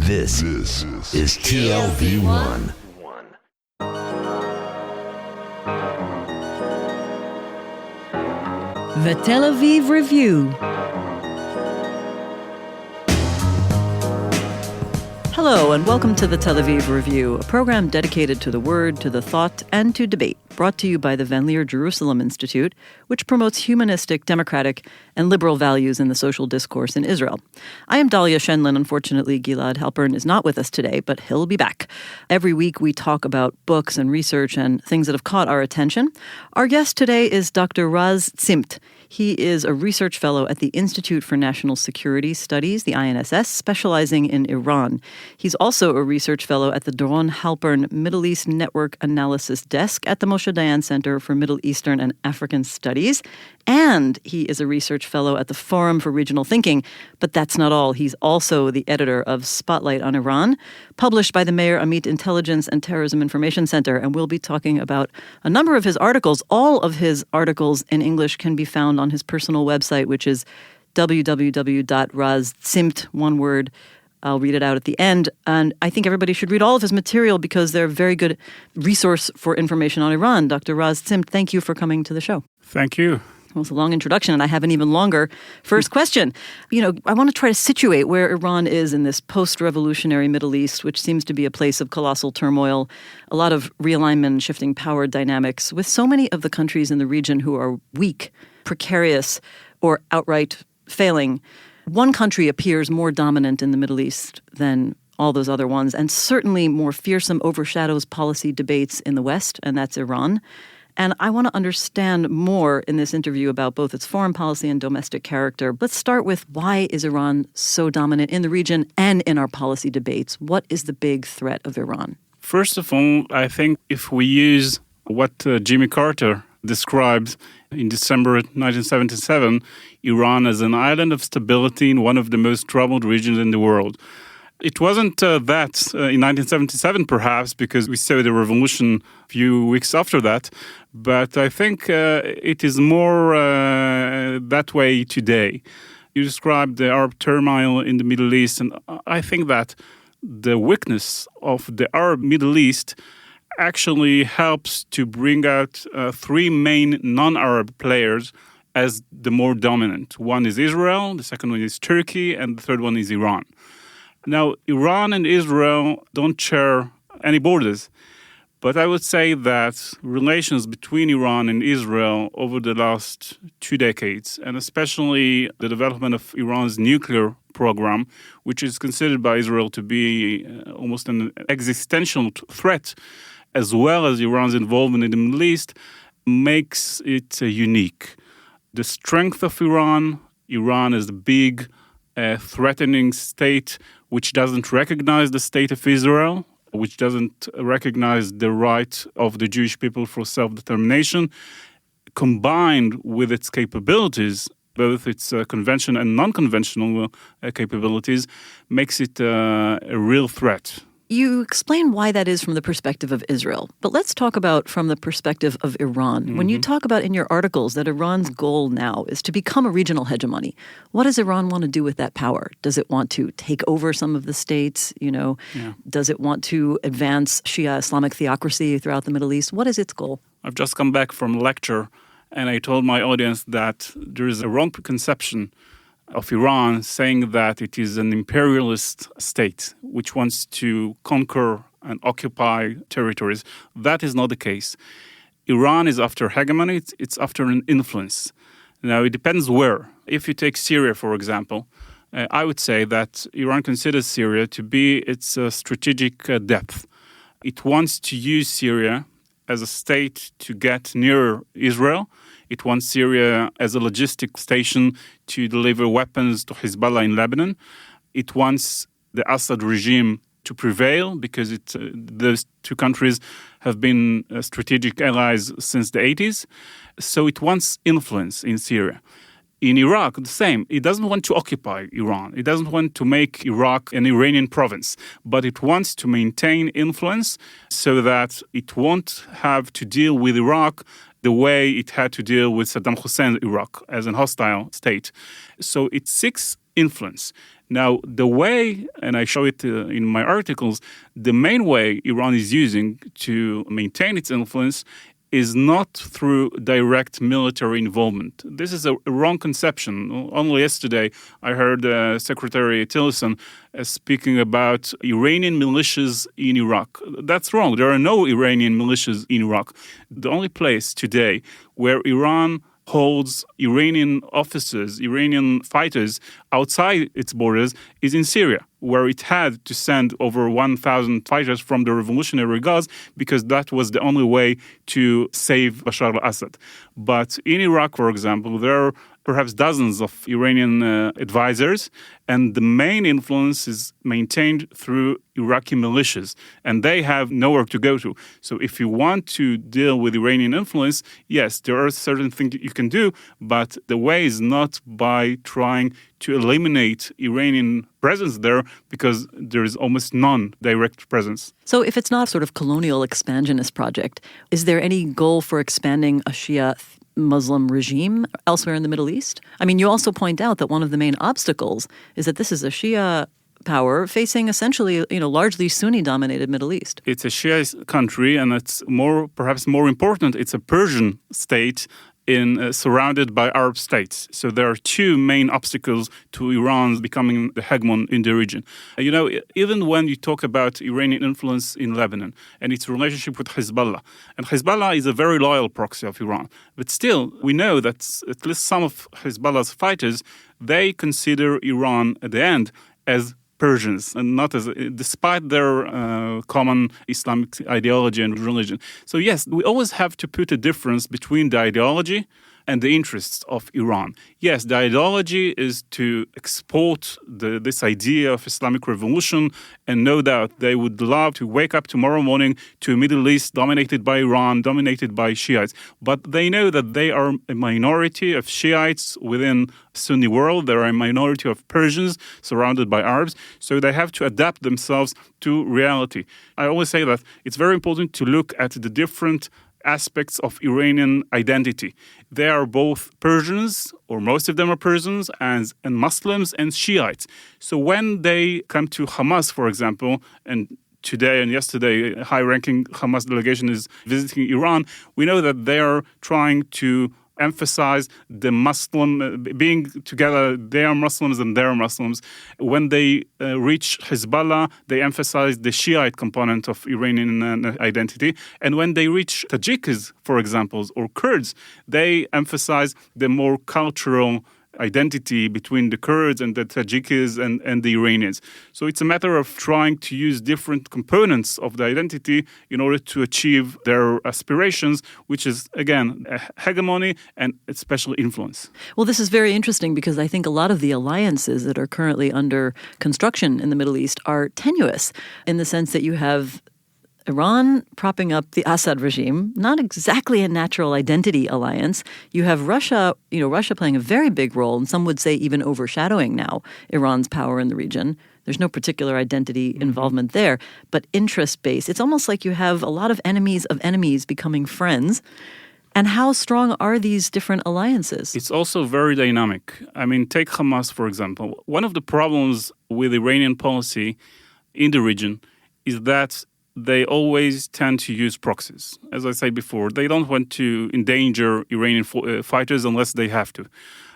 This is TLV1. The Tel Aviv Review. Hello, and welcome to the Tel Aviv Review, a program dedicated to the word, to the thought, and to debate, brought to you by the Van Leer Jerusalem Institute, which promotes humanistic, democratic, and liberal values in the social discourse in Israel. I am Dalia Shenlin. Unfortunately, Gilad Halpern is not with us today, but he'll be back. Every week we talk about books and research and things that have caught our attention. Our guest today is Dr. Raz Zimt. He is a research fellow at the Institute for National Security Studies, the INSS, specializing in Iran. He's also a research fellow at the Doron Halpern Middle East Network Analysis Desk at the Moshe Dayan Center for Middle Eastern and African Studies. And he is a research fellow at the Forum for Regional Thinking. But that's not all. He's also the editor of Spotlight on Iran, published by the Meir Amit Intelligence and Terrorism Information Center. And we'll be talking about a number of his articles. All of his articles in English can be found on his personal website, which is www.razzimt, one word. I'll read it out at the end. And I think everybody should read all of his material because they're a very good resource for information on Iran. Dr. Raz Zimt, thank you for coming to the show. Thank you. Well, it's a long introduction, and I have an even longer first question. I want to try to situate where Iran is in this post-revolutionary Middle East, which seems to be a place of colossal turmoil, a lot of realignment, shifting power dynamics, with so many of the countries in the region who are weak, precarious, or outright failing. One country appears more dominant in the Middle East than all those other ones, and certainly more fearsome overshadows policy debates in the West, and that's Iran. And I want to understand more in this interview about both its foreign policy and domestic character. Let's start with, why is Iran so dominant in the region and in our policy debates? What is the big threat of Iran? First of all, I think if we use what Jimmy Carter described in December 1977, Iran as an island of stability in one of the most troubled regions in the world. It wasn't that in 1977, perhaps, because we saw the revolution a few weeks after that. But I think it is more that way today. You described the Arab turmoil in the Middle East, and I think that the weakness of the Arab Middle East actually helps to bring out three main non-Arab players as the more dominant. One is Israel, the second one is Turkey, and the third one is Iran. Now, Iran and Israel don't share any borders, but I would say that relations between Iran and Israel over the last 2 decades, and especially the development of Iran's nuclear program, which is considered by Israel to be almost an existential threat, as well as Iran's involvement in the Middle East, makes it unique. The strength of Iran is a big, threatening state which doesn't recognize the state of Israel, which doesn't recognize the right of the Jewish people for self-determination, combined with its capabilities, both its conventional and non-conventional capabilities, makes it a real threat. You explain why that is from the perspective of Israel. But let's talk about from the perspective of Iran. Mm-hmm. When you talk about in your articles that Iran's goal now is to become a regional hegemony, what does Iran want to do with that power? Does it want to take over some of the states? Does it want to advance Shia Islamic theocracy throughout the Middle East? What is its goal? I've just come back from a lecture, and I told my audience that there is a wrong preconception of Iran, saying that it is an imperialist state which wants to conquer and occupy territories. That is not the case. Iran is after hegemony, it's after an influence. Now, it depends where. If you take Syria, for example, I would say that Iran considers Syria to be its strategic depth. It wants to use Syria as a state to get nearer Israel. It wants Syria as a logistic station to deliver weapons to Hezbollah in Lebanon. It wants the Assad regime to prevail because those two countries have been strategic allies since the 80s. So it wants influence in Syria. In Iraq, the same. It doesn't want to occupy Iran. It doesn't want to make Iraq an Iranian province. But it wants to maintain influence so that it won't have to deal with Iraq the way it had to deal with Saddam Hussein's Iraq as a hostile state. So it seeks influence. Now, the way, and I show it in my articles, the main way Iran is using to maintain its influence is not through direct military involvement. This is a wrong conception. Only yesterday, I heard Secretary Tillerson speaking about Iranian militias in Iraq. That's wrong. There are no Iranian militias in Iraq. The only place today where Iran holds Iranian officers, Iranian fighters outside its borders is in Syria, where it had to send over 1,000 fighters from the Revolutionary Guards because that was the only way to save Bashar al-Assad. But in Iraq, for example, there are perhaps dozens of Iranian advisors, and the main influence is maintained through Iraqi militias, and they have nowhere to go to. So if you want to deal with Iranian influence, yes, there are certain things you can do, but the way is not by trying to eliminate Iranian presence there, because there is almost none direct presence. So if it's not sort of colonial expansionist project, is there any goal for expanding a Shia Muslim regime elsewhere in the Middle East? I mean, you also point out that one of the main obstacles is that this is a Shia power facing essentially, largely Sunni-dominated Middle East. It's a Shia country, and it's perhaps more important, it's a Persian state surrounded by Arab states. So there are two main obstacles to Iran becoming the hegemon in the region. Even when you talk about Iranian influence in Lebanon and its relationship with Hezbollah, and Hezbollah is a very loyal proxy of Iran, but still we know that at least some of Hezbollah's fighters, they consider Iran at the end as Persians, and not as, despite their common Islamic ideology and religion. So yes, we always have to put a difference between the ideology and the interests of Iran. Yes, the ideology is to export this idea of Islamic revolution, and no doubt they would love to wake up tomorrow morning to a Middle East dominated by Iran, dominated by Shiites. But they know that they are a minority of Shiites within Sunni world. There are a minority of Persians surrounded by Arabs, so they have to adapt themselves to reality. I always say that it's very important to look at the different aspects of Iranian identity. They are both Persians, or most of them are Persians, and Muslims and Shiites. So when they come to Hamas, for example, and today and yesterday a high-ranking Hamas delegation is visiting Iran, we know that they are trying to emphasize the Muslim, being together, they are Muslims and they're Muslims. When they reach Hezbollah, they emphasize the Shiite component of Iranian identity. And when they reach Tajiks, for example, or Kurds, they emphasize the more cultural identity between the Kurds and the Tajiks and the Iranians. So it's a matter of trying to use different components of the identity in order to achieve their aspirations, which is, again, hegemony and especially influence. Well, this is very interesting because I think a lot of the alliances that are currently under construction in the Middle East are tenuous in the sense that you have Iran propping up the Assad regime, not exactly a natural identity alliance. You have Russia, Russia playing a very big role, and some would say even overshadowing now Iran's power in the region. There's no particular identity involvement there, but interest-based. It's almost like you have a lot of enemies becoming friends. And how strong are these different alliances? It's also very dynamic. I mean, take Hamas, for example. One of the problems with Iranian policy in the region is that they always tend to use proxies. As I said before, they don't want to endanger Iranian fighters unless they have to.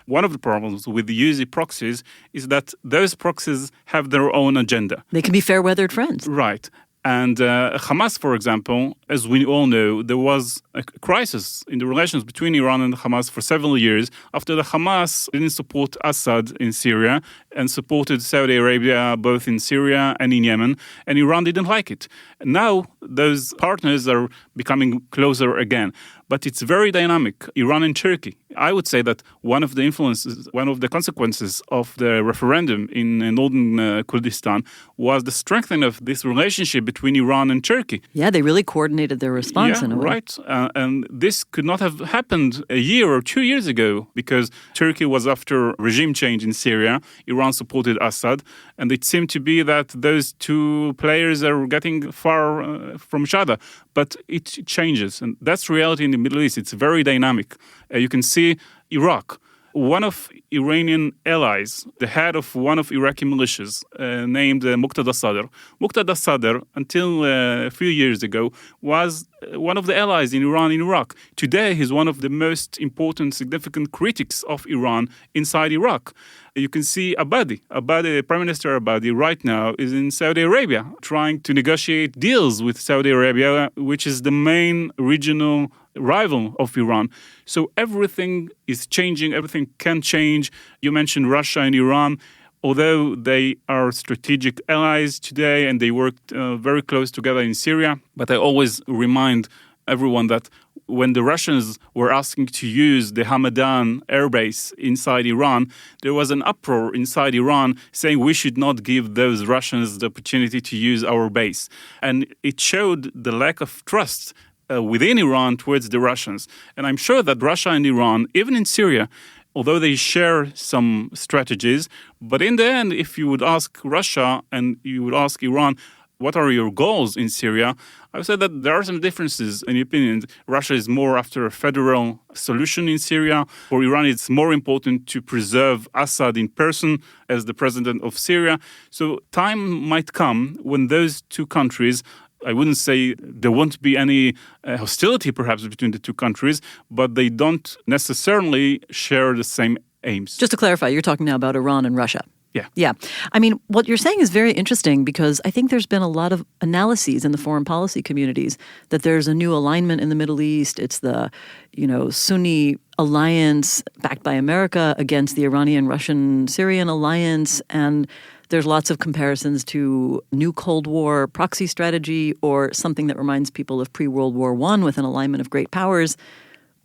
One of the problems with the using proxies is that those proxies have their own agenda. They can be fair-weathered friends. Right. And Hamas, for example, as we all know, there was a crisis in the relations between Iran and Hamas for several years after the Hamas didn't support Assad in Syria and supported Saudi Arabia both in Syria and in Yemen, and Iran didn't like it. Now, those partners are becoming closer again. But it's very dynamic, Iran and Turkey. I would say that one of the consequences of the referendum in northern Kurdistan was the strengthening of this relationship between Iran and Turkey. Yeah, they really coordinated their response in a way. Right. And this could not have happened a year or 2 years ago because Turkey was after regime change in Syria. Iran supported Assad. And it seemed to be that those two players are getting far from each other. But it changes. And that's reality in the Middle East. It's very dynamic. You can see Iraq. one of Iranian allies, the head of one of Iraqi militias, named Muqtada Sadr. Muqtada Sadr, until a few years ago, was one of the allies in Iran in Iraq. Today, he's one of the most important, significant critics of Iran inside Iraq. You can see Abadi, Prime Minister Abadi, right now is in Saudi Arabia, trying to negotiate deals with Saudi Arabia, which is the main regional rival of Iran. So everything is changing, everything can change. You mentioned Russia and Iran. Although they are strategic allies today and they worked very close together in Syria, but I always remind everyone that when the Russians were asking to use the Hamadan airbase inside Iran, there was an uproar inside Iran saying we should not give those Russians the opportunity to use our base. And it showed the lack of trust within Iran towards the Russians. And I'm sure that Russia and Iran, even in Syria, although they share some strategies, but in the end, if you would ask Russia and you would ask Iran, what are your goals in Syria? I would say that there are some differences in opinion. Russia is more after a federal solution in Syria. For Iran, it's more important to preserve Assad in person as the president of Syria. So time might come when those two countries, I wouldn't say there won't be any hostility perhaps between the two countries, but they don't necessarily share the same aims. Just to clarify, you're talking now about Iran and Russia. Yeah. Yeah. I mean, what you're saying is very interesting because I think there's been a lot of analyses in the foreign policy communities that there's a new alignment in the Middle East. It's the, Sunni alliance backed by America against the Iranian-Russian-Syrian alliance. And there's lots of comparisons to new Cold War proxy strategy or something that reminds people of pre-World War I with an alignment of great powers.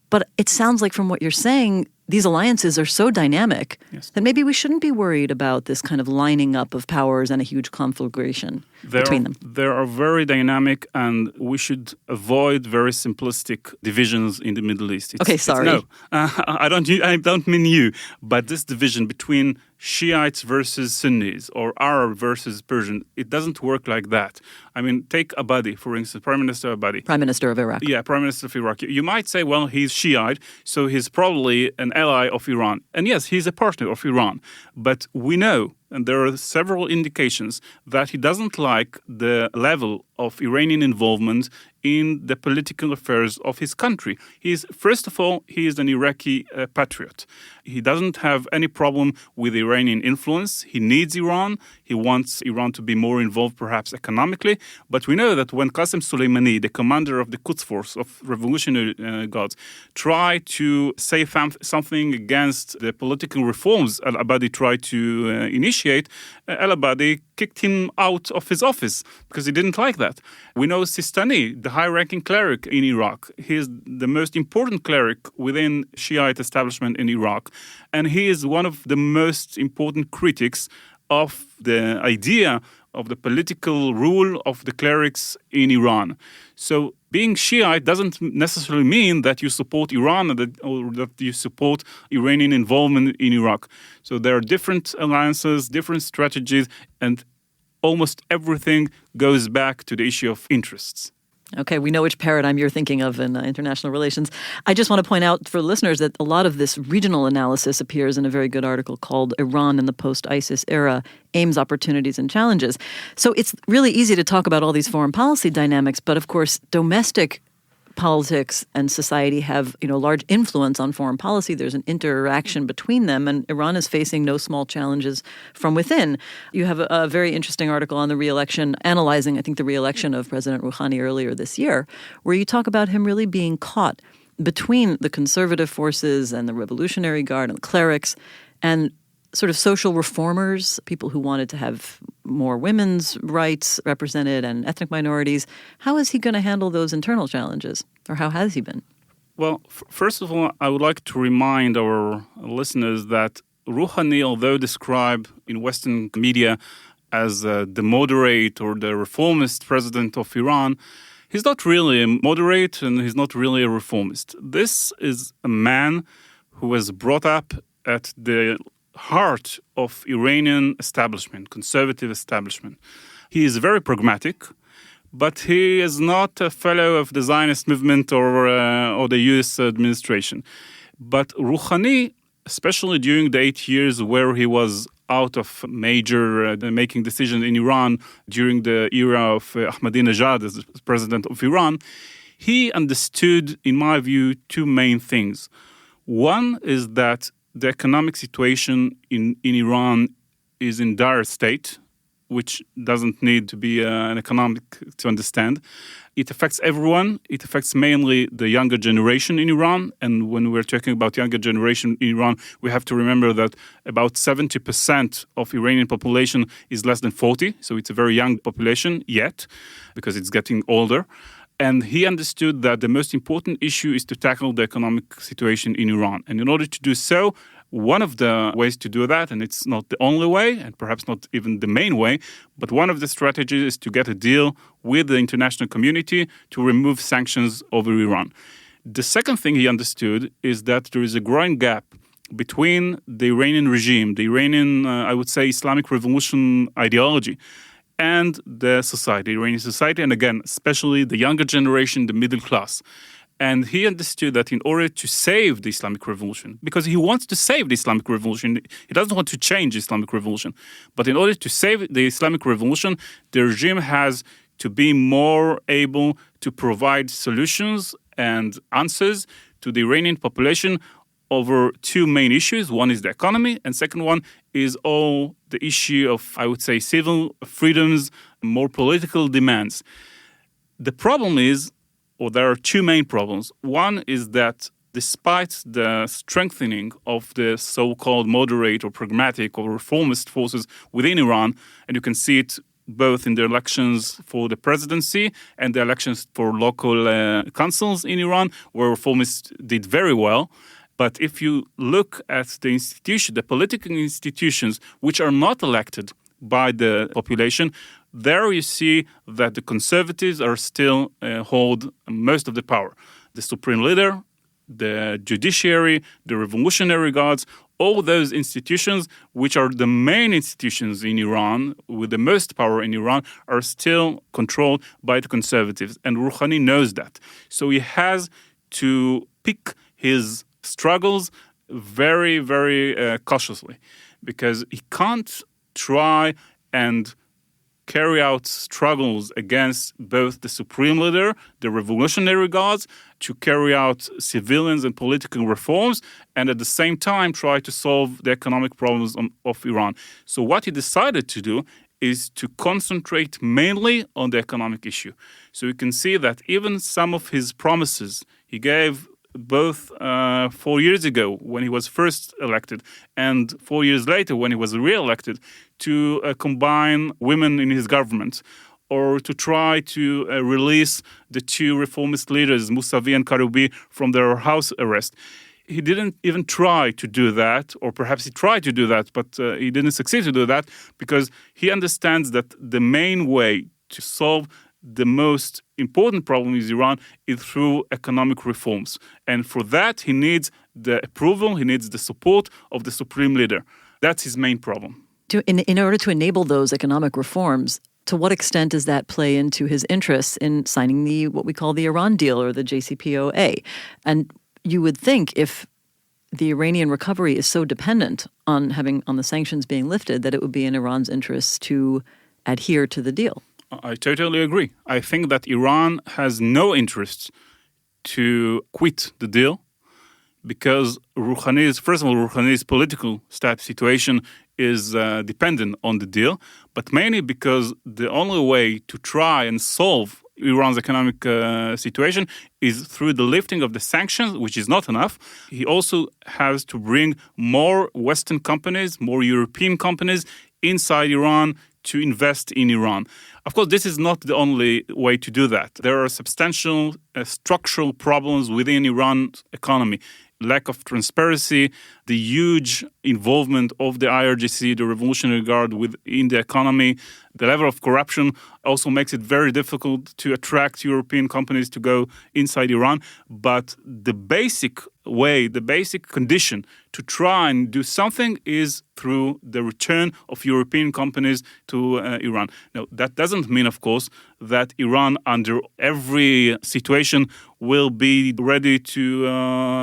But it sounds like from what you're saying, these alliances are so dynamic that maybe we shouldn't be worried about this kind of lining up of powers and a huge conflagration between them. They are very dynamic, and we should avoid very simplistic divisions in the Middle East. I don't mean you, but this division between Shiites versus Sunnis or Arab versus Persian, it doesn't work like that. I mean, take Abadi, for instance, Prime Minister Abadi. Prime Minister of Iraq. Yeah, Prime Minister of Iraq. You might say, well, he's Shiite, so he's probably an ally of Iran. And yes, he's a partner of Iran. But we know, and there are several indications, that he doesn't like the level of Iranian involvement in the political affairs of his country. First of all, he is an Iraqi patriot. He doesn't have any problem with Iranian influence. He needs Iran. He wants Iran to be more involved, perhaps economically. But we know that when Qasem Soleimani, the commander of the Quds Force of Revolutionary Guards, tried to say something against the political reforms al-Abadi tried to initiate, al-Abadi kicked him out of his office because he didn't like that. We know Sistani, the high-ranking cleric in Iraq. He is the most important cleric within Shiite establishment in Iraq. And he is one of the most important critics of the idea of the political rule of the clerics in Iran. So being Shiite doesn't necessarily mean that you support Iran or that you support Iranian involvement in Iraq. So there are different alliances, different strategies, and almost everything goes back to the issue of interests. Okay, we know which paradigm you're thinking of in international relations. I just want to point out for listeners that a lot of this regional analysis appears in a very good article called Iran in the Post-ISIS Era, Aims, Opportunities, and Challenges. So it's really easy to talk about all these foreign policy dynamics, but of course, domestic politics and society have, large influence on foreign policy. There's an interaction between them, and Iran is facing no small challenges from within. You have a very interesting article on the re-election, analyzing, I think, the re-election of President Rouhani earlier this year, where you talk about him really being caught between the conservative forces and the Revolutionary Guard and clerics and sort of social reformers, people who wanted to have more women's rights represented and ethnic minorities. How is he going to handle those internal challenges? Or how has he been? Well, first of all, I would like to remind our listeners that Rouhani, although described in Western media as the moderate or the reformist president of Iran, he's not really a moderate and he's not really a reformist. This is a man who was brought up at the heart of Iranian establishment, conservative establishment. He is very pragmatic, but he is not a fellow of the Zionist movement or the U.S. administration. But Rouhani especially during the 8 years where he was out of major making decisions in Iran during the era of Ahmadinejad as president of Iran, he understood, in my view, two main things. One is that the economic situation in Iran is in dire state, which doesn't need to be an economic to understand. It affects everyone. It affects mainly the younger generation in Iran. And when we're talking about younger generation in Iran, we have to remember that about 70% of Iranian population is less than 40. So it's a very young population yet, because it's getting older. And he understood that the most important issue is to tackle the economic situation in Iran. And in order to do so, one of the ways to do that, and it's not the only way, and perhaps not even the main way, but one of the strategies is to get a deal with the international community to remove sanctions over Iran. The second thing he understood is that there is a growing gap between the Iranian regime, the Iranian, I would say, Islamic Revolution ideology, and the society, Iranian society, and again, especially the younger generation, the middle class. And he understood that in order to save the Islamic Revolution, because he wants to save the Islamic Revolution, he doesn't want to change the Islamic Revolution, but in order to save the Islamic Revolution, the regime has to be more able to provide solutions and answers to the Iranian population over two main issues. One is the economy, and second one is all the issue of, I would say, civil freedoms, more political demands. The problem is, or there are two main problems. One is that despite the strengthening of the so-called moderate or pragmatic or reformist forces within Iran, and you can see it both in the elections for the presidency and the elections for local councils in Iran, where reformists did very well. But if you look at the institution, the political institutions which are not elected by the population, there you see that the conservatives are still hold most of the power. The supreme leader, the judiciary, the revolutionary guards, all those institutions, which are the main institutions in Iran, with the most power in Iran, are still controlled by the conservatives. And Rouhani knows that. So he has to pick his struggles very, very cautiously, because he can't try and carry out struggles against both the supreme leader, the revolutionary guards, to carry out civilians and political reforms, and at the same time try to solve the economic problems of Iran. So what he decided to do is to concentrate mainly on the economic issue. So you can see that even some of his promises he gave both 4 years ago when he was first elected and 4 years later when he was re-elected, to combine women in his government, or to try to release the two reformist leaders, Mousavi and Karoubi, from their house arrest. He didn't even try to do that, or perhaps he tried to do that, but he didn't succeed to do that, because he understands that the main way to solve the most important problem in Iran is through economic reforms. And for that, he needs the approval, he needs the support of the supreme leader. That's his main problem. In order to enable those economic reforms, to what extent does that play into his interests in signing what we call the Iran deal, or the JCPOA? And you would think if the Iranian recovery is so dependent on the sanctions being lifted, that it would be in Iran's interests to adhere to the deal. I totally agree. I think that Iran has no interest to quit the deal, because Rouhani's political situation is dependent on the deal, but mainly because the only way to try and solve Iran's economic situation is through the lifting of the sanctions, which is not enough. He also has to bring more Western companies, more European companies inside Iran to invest in Iran. Of course, this is not the only way to do that. There are substantial structural problems within Iran's economy. Lack of transparency, the huge involvement of the IRGC, the Revolutionary Guard, within the economy. The level of corruption also makes it very difficult to attract European companies to go inside Iran. But the basic way, the basic condition to try and do something is through the return of European companies to Iran. Now, that doesn't mean, of course, that Iran, under every situation, will be ready to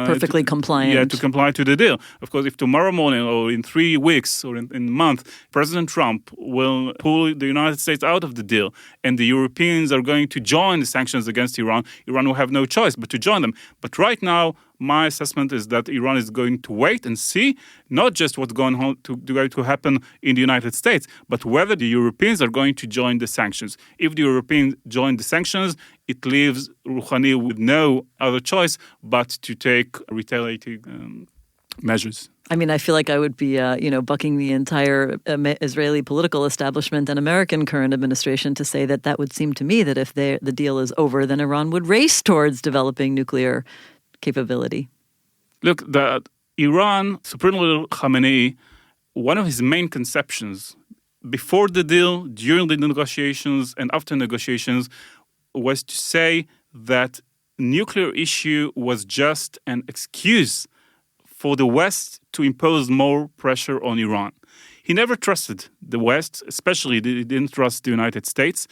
perfectly compliant. Yeah, to comply to the deal. Of course, if tomorrow morning or in 3 weeks or in a month, President Trump will pull the United States out of the deal and the Europeans are going to join the sanctions against Iran, Iran will have no choice but to join them. But right now, my assessment is that Iran is going to wait and see not just what's going to happen in the United States, but whether the Europeans are going to join the sanctions. If the Europeans join the sanctions, it leaves Rouhani with no other choice but to take retaliating measures. I mean, I feel like I would be, bucking the entire Israeli political establishment and American current administration to say that would seem to me that if the deal is over, then Iran would race towards developing nuclear capability. Look, the Iran, Supreme Leader Khamenei, one of his main conceptions before the deal, during the negotiations, and after negotiations was to say that nuclear issue was just an excuse for the West to impose more pressure on Iran. He never trusted the West, especially he didn't trust the United States,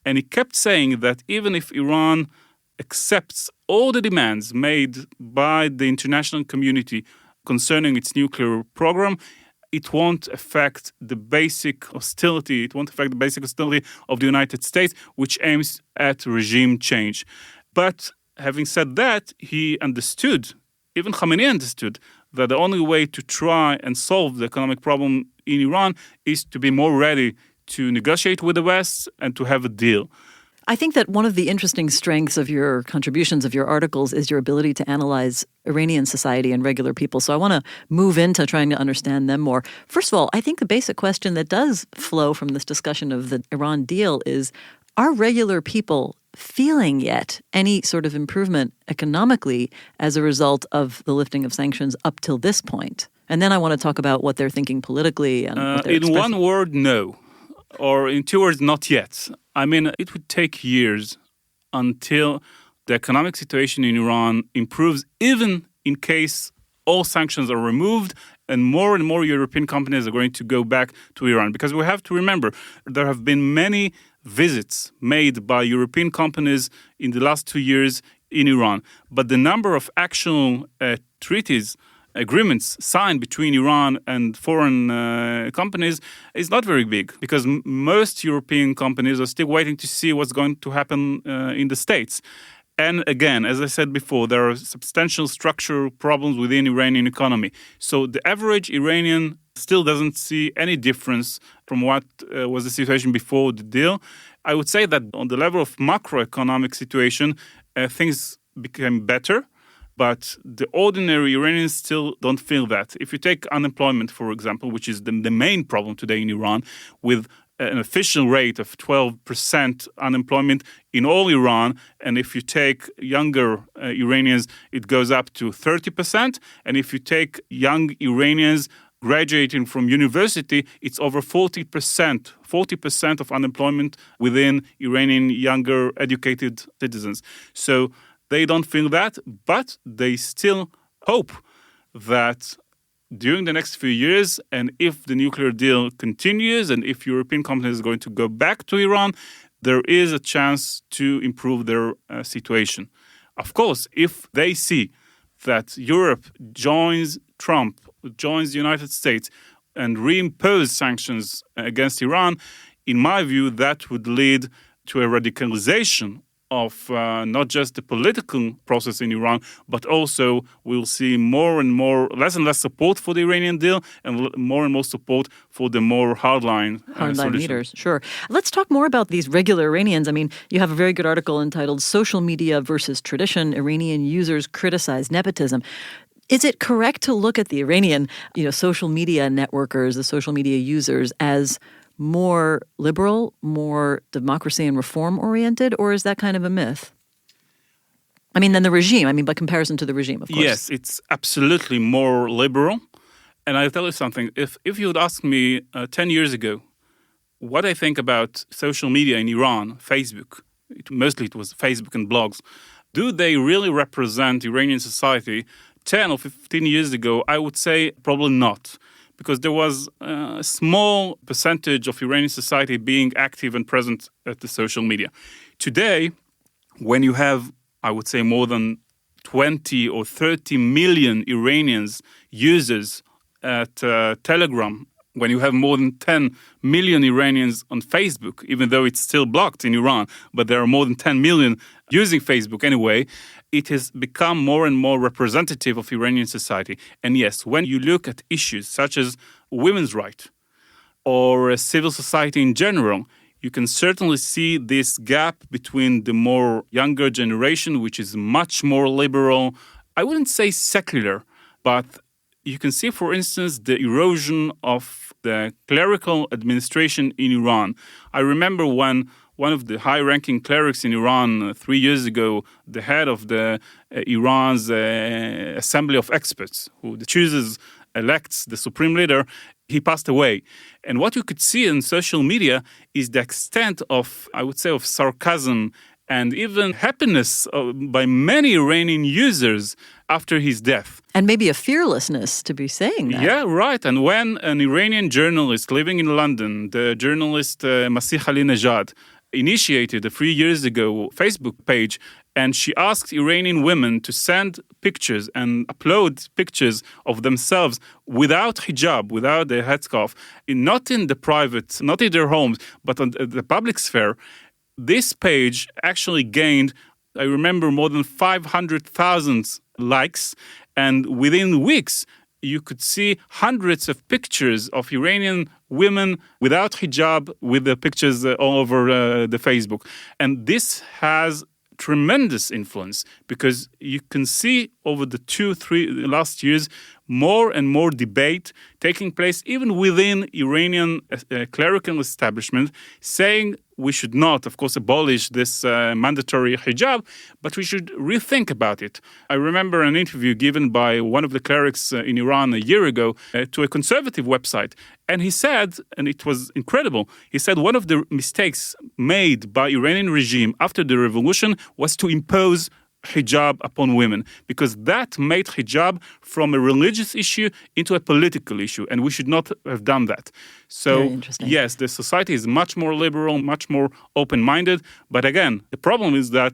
and he kept saying that even if Iran accepts all the demands made by the international community concerning its nuclear program, it won't affect the basic hostility. It won't affect the basic hostility of the United States, which aims at regime change. But having said that, he understood, even Khamenei understood, that the only way to try and solve the economic problem in Iran is to be more ready to negotiate with the West and to have a deal. I think that one of the interesting strengths of your contributions, of your articles, is your ability to analyze Iranian society and regular people. So I want to move into trying to understand them more. First of all, I think the basic question that does flow from this discussion of the Iran deal is, are regular people feeling yet any sort of improvement economically as a result of the lifting of sanctions up till this point? And then I want to talk about what they're thinking politically. And what they're in one word, no. Or in 2 words, not yet. I mean, it would take years until the economic situation in Iran improves, even in case all sanctions are removed and more European companies are going to go back to Iran. Because we have to remember, there have been many visits made by European companies in the last 2 years in Iran. But the number of actual agreements signed between Iran and foreign companies is not very big, because most European companies are still waiting to see what's going to happen in the States. And again, as I said before, there are substantial structural problems within Iranian economy. So the average Iranian still doesn't see any difference from what was the situation before the deal. I would say that on the level of macroeconomic situation, things became better. But the ordinary Iranians still don't feel that. If you take unemployment, for example, which is the main problem today in Iran, with an official rate of 12% unemployment in all Iran, and if you take younger Iranians, it goes up to 30%, and if you take young Iranians graduating from university, it's over 40% of unemployment within Iranian younger educated citizens. So they don't feel that, but they still hope that during the next few years, and if the nuclear deal continues, and if European companies are going to go back to Iran, there is a chance to improve their situation. Of course, if they see that Europe joins Trump, joins the United States, and reimpose sanctions against Iran, in my view, that would lead to a radicalization of not just the political process in Iran, but also we'll see less and less support for the Iranian deal and more support for the more hardline leaders. Sure. Let's talk more about these regular Iranians. I mean, you have a very good article entitled Social Media versus Tradition, Iranian Users Criticize Nepotism. Is it correct to look at the Iranian, social media networkers, the social media users, as more liberal, more democracy and reform oriented, or is that kind of a myth? I mean, than the regime. I mean, by comparison to the regime, of course. Yes, it's absolutely more liberal. And I'll tell you something. If you would ask me 10 years ago what I think about social media in Iran, Facebook, mostly it was Facebook and blogs, do they really represent Iranian society? 10 or 15 years ago, I would say probably not, because there was a small percentage of Iranian society being active and present at the social media. Today, when you have, I would say, more than 20 or 30 million Iranians users at Telegram, when you have more than 10 million Iranians on Facebook, even though it's still blocked in Iran, but there are more than 10 million using Facebook anyway, it has become more and more representative of Iranian society. And yes, when you look at issues such as women's rights or civil society in general, you can certainly see this gap between the more younger generation, which is much more liberal. I wouldn't say secular, but you can see, for instance, the erosion of the clerical administration in Iran. I remember when one of the high-ranking clerics in Iran 3 years ago, the head of the Iran's Assembly of Experts, who elects the supreme leader, he passed away. And what you could see in social media is the extent of, I would say, of sarcasm and even happiness by many Iranian users after his death. And maybe a fearlessness to be saying that. Yeah, right. And when an Iranian journalist living in London, the journalist Masih Alinejad, initiated 3 years ago Facebook page, and she asked Iranian women to send pictures and upload pictures of themselves without hijab, without the headscarf, not in the private, not in their homes, but on the public sphere. This page actually gained, I remember, more than 500,000 likes, and within weeks, you could see hundreds of pictures of Iranian women without hijab with the pictures all over the Facebook. And this has tremendous influence because you can see over the 2-3 last years more and more debate taking place even within Iranian clerical establishment, saying we should not, of course, abolish this mandatory hijab, but we should rethink about it. I remember an interview given by one of the clerics in Iran a year ago to a conservative website, and he said, and it was incredible, he said one of the mistakes made by Iranian regime after the revolution was to impose hijab upon women, because that made hijab from a religious issue into a political issue, and we should not have done that. So, yes, the society is much more liberal, much more open-minded, but again, the problem is that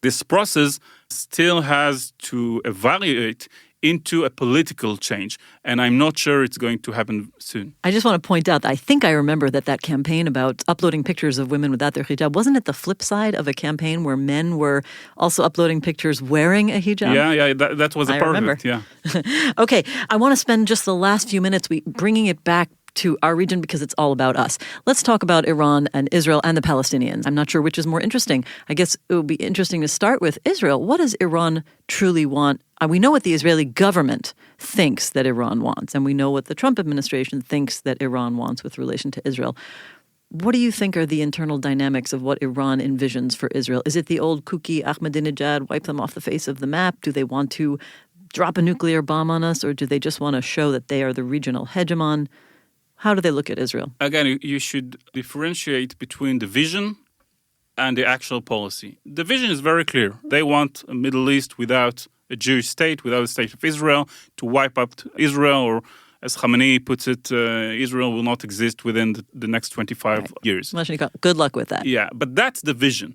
this process still has to evaluate into a political change, and I'm not sure it's going to happen soon. I just want to point out that I think I remember that campaign about uploading pictures of women without their hijab, wasn't it the flip side of a campaign where men were also uploading pictures wearing a hijab? Yeah, that was a part of it, yeah. Okay, I want to spend just the last few minutes bringing it back to our region because it's all about us. Let's talk about Iran and Israel and the Palestinians. I'm not sure which is more interesting. I guess it would be interesting to start with Israel. What does Iran truly want? We know what the Israeli government thinks that Iran wants, and we know what the Trump administration thinks that Iran wants with relation to Israel. What do you think are the internal dynamics of what Iran envisions for Israel? Is it the old kooky Ahmadinejad, wipe them off the face of the map? Do they want to drop a nuclear bomb on us, or do they just want to show that they are the regional hegemon? How do they look at Israel? Again, you should differentiate between the vision and the actual policy. The vision is very clear. They want a Middle East without a Jewish state, without a state of Israel, to wipe up Israel, or as Khamenei puts it, Israel will not exist within the next 25 years. Good luck with that. Yeah, but that's the vision.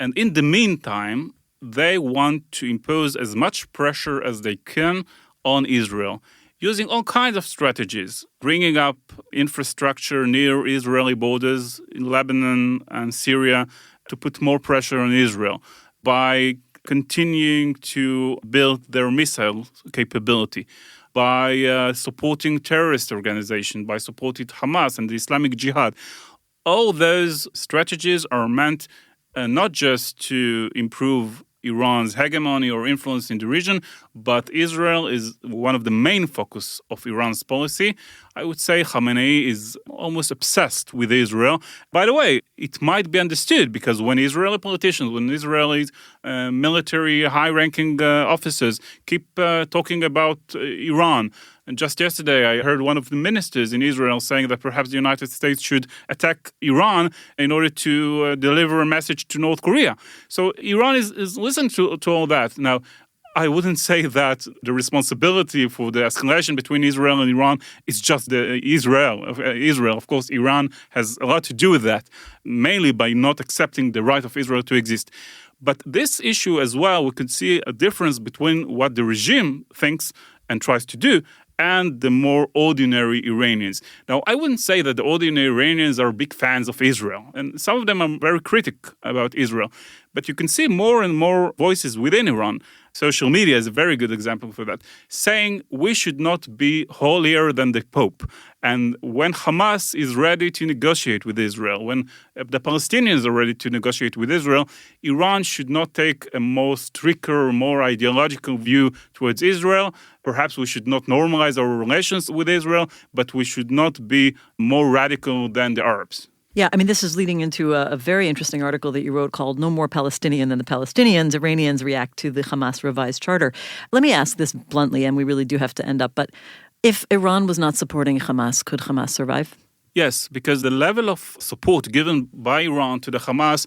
And in the meantime, they want to impose as much pressure as they can on Israel, using all kinds of strategies, bringing up infrastructure near Israeli borders in Lebanon and Syria to put more pressure on Israel, by continuing to build their missile capability, by supporting terrorist organizations, by supporting Hamas and the Islamic Jihad. All those strategies are meant not just to improve Iran's hegemony or influence in the region, but Israel is one of the main focus of Iran's policy. I would say Khamenei is almost obsessed with Israel. By the way, it might be understood because when Israeli politicians, when Israeli military high-ranking officers keep talking about Iran, and just yesterday, I heard one of the ministers in Israel saying that perhaps the United States should attack Iran in order to deliver a message to North Korea. So Iran is listening to all that. Now, I wouldn't say that the responsibility for the escalation between Israel and Iran is just Israel. Of course, Iran has a lot to do with that, mainly by not accepting the right of Israel to exist. But this issue as well, we could see a difference between what the regime thinks and tries to do and the more ordinary Iranians. Now, I wouldn't say that the ordinary Iranians are big fans of Israel, and some of them are very critical about Israel. But you can see more and more voices within Iran. Social media is a very good example for that, saying we should not be holier than the Pope. And when Hamas is ready to negotiate with Israel, when the Palestinians are ready to negotiate with Israel, Iran should not take a more stricter, more ideological view towards Israel. Perhaps we should not normalize our relations with Israel, but we should not be more radical than the Arabs. Yeah, I mean, this is leading into a very interesting article that you wrote called No More Palestinian Than the Palestinians, Iranians React to the Hamas Revised Charter. Let me ask this bluntly, and we really do have to end up, but if Iran was not supporting Hamas, could Hamas survive? Yes, because the level of support given by Iran to the Hamas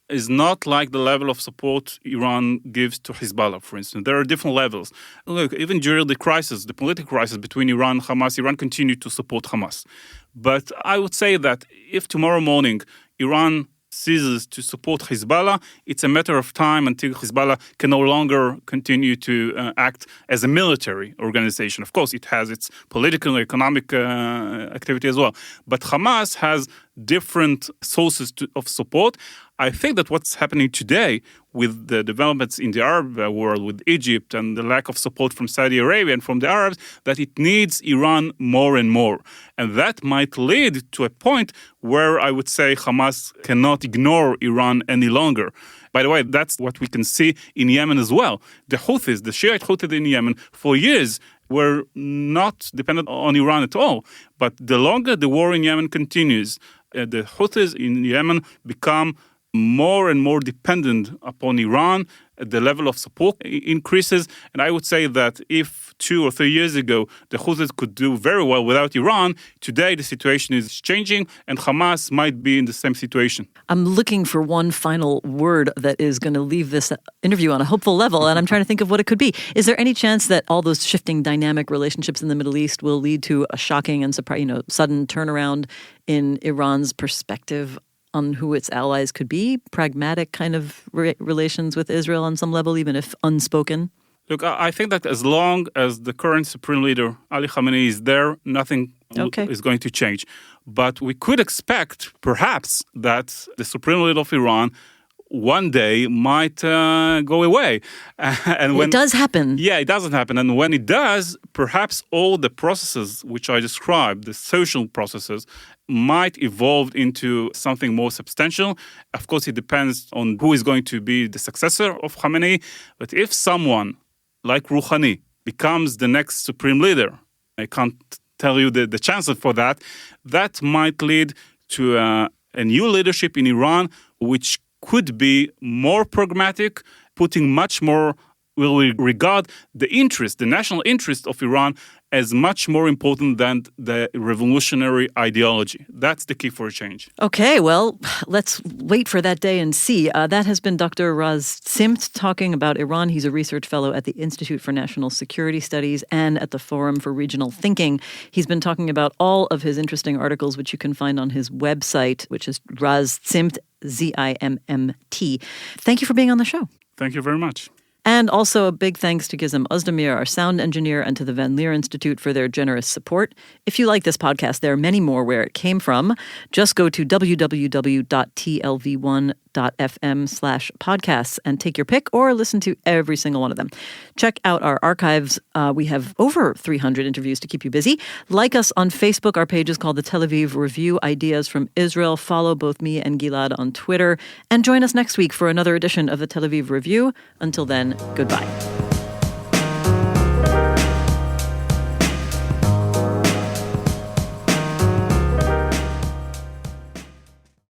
is not like the level of support Iran gives to Hezbollah, for instance. There are different levels. Look, even during the crisis, the political crisis between Iran and Hamas, Iran continued to support Hamas. But I would say that if tomorrow morning Iran ceases to support Hezbollah, it's a matter of time until Hezbollah can no longer continue to act as a military organization. Of course, it has its political and economic activity as well. But Hamas has different sources of support. I think that what's happening today with the developments in the Arab world, with Egypt and the lack of support from Saudi Arabia and from the Arabs, that it needs Iran more and more. And that might lead to a point where I would say Hamas cannot ignore Iran any longer. By the way, that's what we can see in Yemen as well. The Houthis, the Shiite Houthis in Yemen, for years were not dependent on Iran at all. But the longer the war in Yemen continues, the Houthis in Yemen become more and more dependent upon Iran. The level of support increases. And I would say that if 2 or 3 years ago the Houthis could do very well without Iran, today the situation is changing and Hamas might be in the same situation. I'm looking for one final word that is going to leave this interview on a hopeful level, and I'm trying to think of what it could be. Is there any chance that all those shifting dynamic relationships in the Middle East will lead to a shocking and sudden turnaround in Iran's perspective on who its allies could be, pragmatic kind of relations with Israel on some level, even if unspoken? Look, I think that as long as the current supreme leader, Ali Khamenei, is there, nothing is going to change. But we could expect, perhaps, that the supreme leader of Iran one day might go away. And when it does happen. Yeah, it doesn't happen. And when it does, perhaps all the processes which I described, the social processes, might evolve into something more substantial. Of course, it depends on who is going to be the successor of Khamenei. But if someone like Rouhani becomes the next supreme leader, I can't tell you the chances for that, that might lead to a new leadership in Iran, which could be more pragmatic, putting much more, will regard the national interest of Iran as much more important than the revolutionary ideology. That's the key for a change. Okay, well, let's wait for that day and see. That has been Dr. Raz Zimt talking about Iran. He's a research fellow at the Institute for National Security Studies and at the Forum for Regional Thinking. He's been talking about all of his interesting articles, which you can find on his website, which is Raz Zimt, Zimmt. Thank you for being on the show. Thank you very much. And also a big thanks to Gizem Ozdemir, our sound engineer, and to the Van Leer Institute for their generous support. If you like this podcast, there are many more where it came from. Just go to www.tlv1.fm/podcasts and take your pick or listen to every single one of them. Check out our archives. We have over 300 interviews to keep you busy. Like us on Facebook. Our page is called the Tel Aviv Review, Ideas from Israel. Follow both me and Gilad on Twitter. And join us next week for another edition of the Tel Aviv Review. Until then, goodbye.